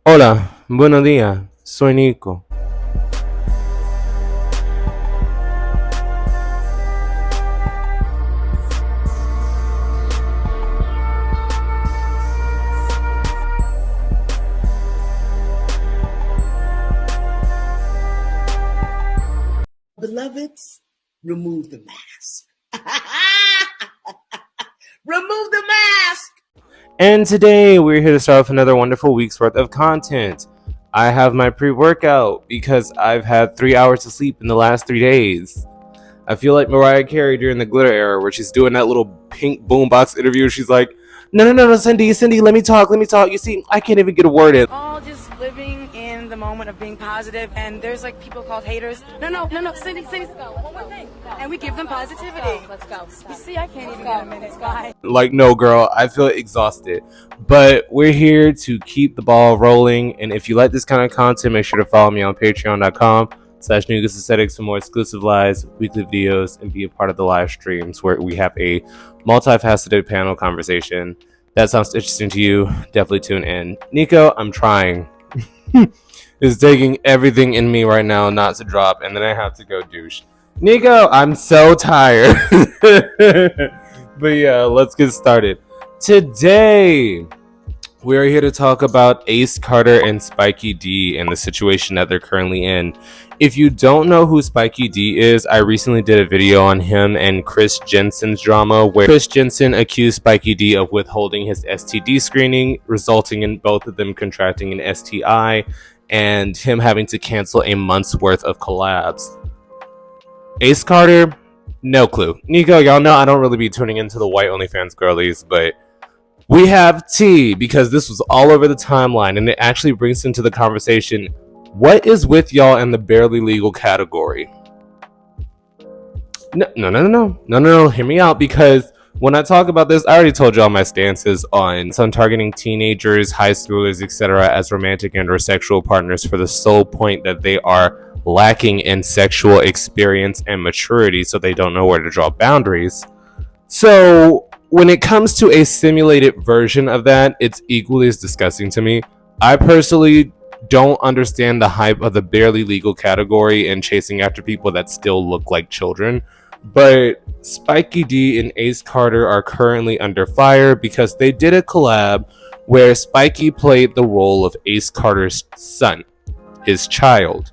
Hola, buenos días, soy Nico. Beloveds, remove the mask. Remove the mask. And today we're here to start off another wonderful week's worth of content. I have my pre-workout because I've had 3 hours of sleep in the last 3 days. I feel like Mariah Carey during the glitter era where she's doing that little pink boombox interview. She's like, no, Cindy, let me talk. You see, I can't even get a word in. All just living in the moment of being positive, and there's like people called haters. No, Cindy, one more thing. And we give them positivity. Let's go. You see, I can't even get a minute, guy. Like, no, girl, I feel exhausted. But we're here to keep the ball rolling. And if you like this kind of content, make sure to follow me on patreon.com/Nugis Aesthetics for more exclusive lives, weekly videos, and be a part of the live streams where we have a multifaceted panel conversation. That sounds interesting to you. Definitely tune in. Nico, I'm trying. It's taking everything in me right now not to drop, and then I have to go douche. Nico, I'm so tired. But yeah, let's get started. Today, we're here to talk about Ace Carter and Spikey Dee and the situation that they're currently in. If you don't know who Spikey Dee is, I recently did a video on him and Chris Jensen's drama, where Chris Jensen accused Spikey Dee of withholding his STD screening, resulting in both of them contracting an STI and him having to cancel a month's worth of collabs. Ace Carter, no clue. Nico, y'all know I don't really be tuning into the white OnlyFans girlies, but we have tea because this was all over the timeline, and it actually brings into the conversation, what is with y'all in the barely legal category? No, hear me out, because when I talk about this, I already told y'all my stances on some targeting teenagers, high schoolers, etc. as romantic and or sexual partners for the sole point that they are lacking in sexual experience and maturity, so they don't know where to draw boundaries. So when it comes to a simulated version of that, it's equally as disgusting to me. I personally don't understand the hype of the barely legal category and chasing after people that still look like children. But Spikey Dee and Ace Carter are currently under fire because they did a collab where Spikey played the role of Ace Carter's son, his child.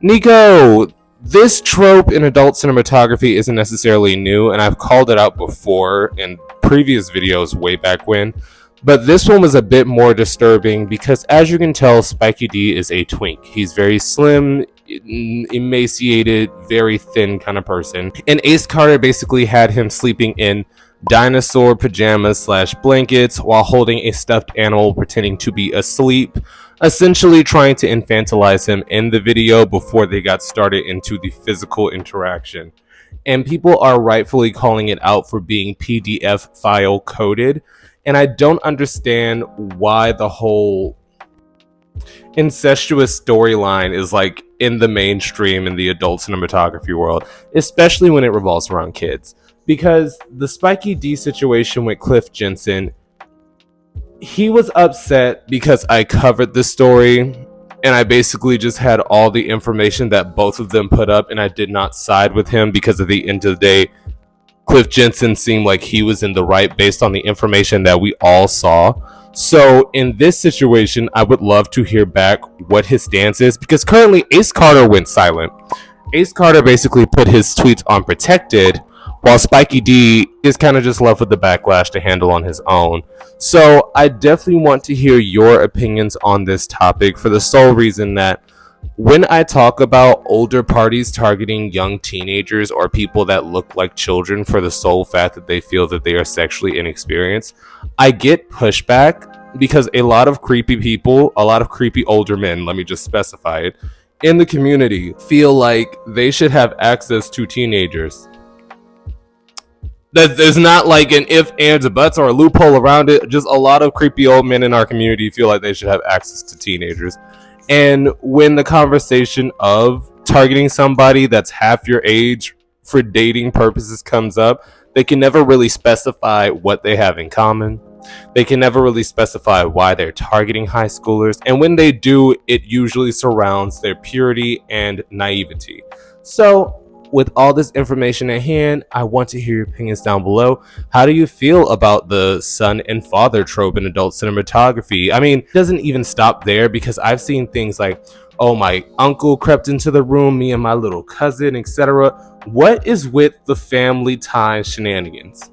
Nico, this trope in adult cinematography isn't necessarily new, and I've called it out before in previous videos way back when, but this one was a bit more disturbing because, as you can tell, Spikey Dee is a twink. He's very slim, emaciated, very thin kind of person, and Ace Carter basically had him sleeping in dinosaur pajamas / blankets while holding a stuffed animal pretending to be asleep, essentially trying to infantilize him in the video before they got started into the physical interaction. And people are rightfully calling it out for being PDF file coded, and I don't understand why the whole incestuous storyline is like in the mainstream in the adult cinematography world, especially when it revolves around kids. Because the Spikey Dee situation with Cliff Jensen, he was upset because I covered the story and I basically just had all the information that both of them put up, and I did not side with him because at the end of the day, Cliff Jensen seemed like he was in the right based on the information that we all saw. So in this situation, I would love to hear back what his stance is, because currently Ace Carter went silent. Ace Carter basically put his tweets on protected, while Spikey Dee is kind of just left with the backlash to handle on his own. So I definitely want to hear your opinions on this topic for the sole reason that when I talk about older parties targeting young teenagers or people that look like children for the sole fact that they feel that they are sexually inexperienced, I get pushback because a lot of creepy people, a lot of creepy older men, let me just specify it, in the community feel like they should have access to teenagers. There's not like an if, ands, or buts or a loophole around it. Just a lot of creepy old men in our community feel like they should have access to teenagers. And when the conversation of targeting somebody that's half your age for dating purposes comes up, they can never really specify what they have in common. They can never really specify why they're targeting high schoolers, and when they do, it usually surrounds their purity and naivety. So, with all this information at hand, I want to hear your opinions down below. How do you feel about the son and father trope in adult cinematography? I mean, it doesn't even stop there, because I've seen things like, oh, my uncle crept into the room, me and my little cousin, etc. What is with the family tie shenanigans?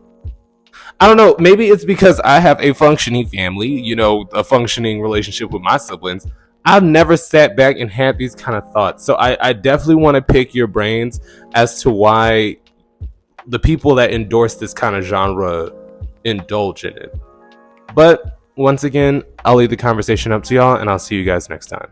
I don't know, maybe it's because I have a functioning family, you know, a functioning relationship with my siblings. I've never sat back and had these kind of thoughts. So I definitely want to pick your brains as to why the people that endorse this kind of genre indulge in it. But once again, I'll leave the conversation up to y'all, and I'll see you guys next time.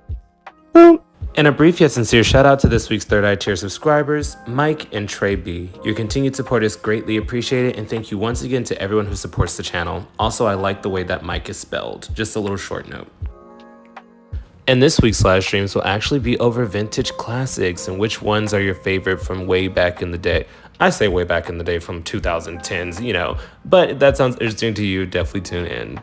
Boom. And a brief yet sincere shout out to this week's Third Eye Tier subscribers, Mike and Trey B. Your continued support is greatly appreciated, and thank you once again to everyone who supports the channel. Also, I like the way that Mike is spelled. Just a little short note. And this week's live streams will actually be over vintage classics and which ones are your favorite from way back in the day. I say way back in the day from 2010s, you know, but if that sounds interesting to you, definitely tune in.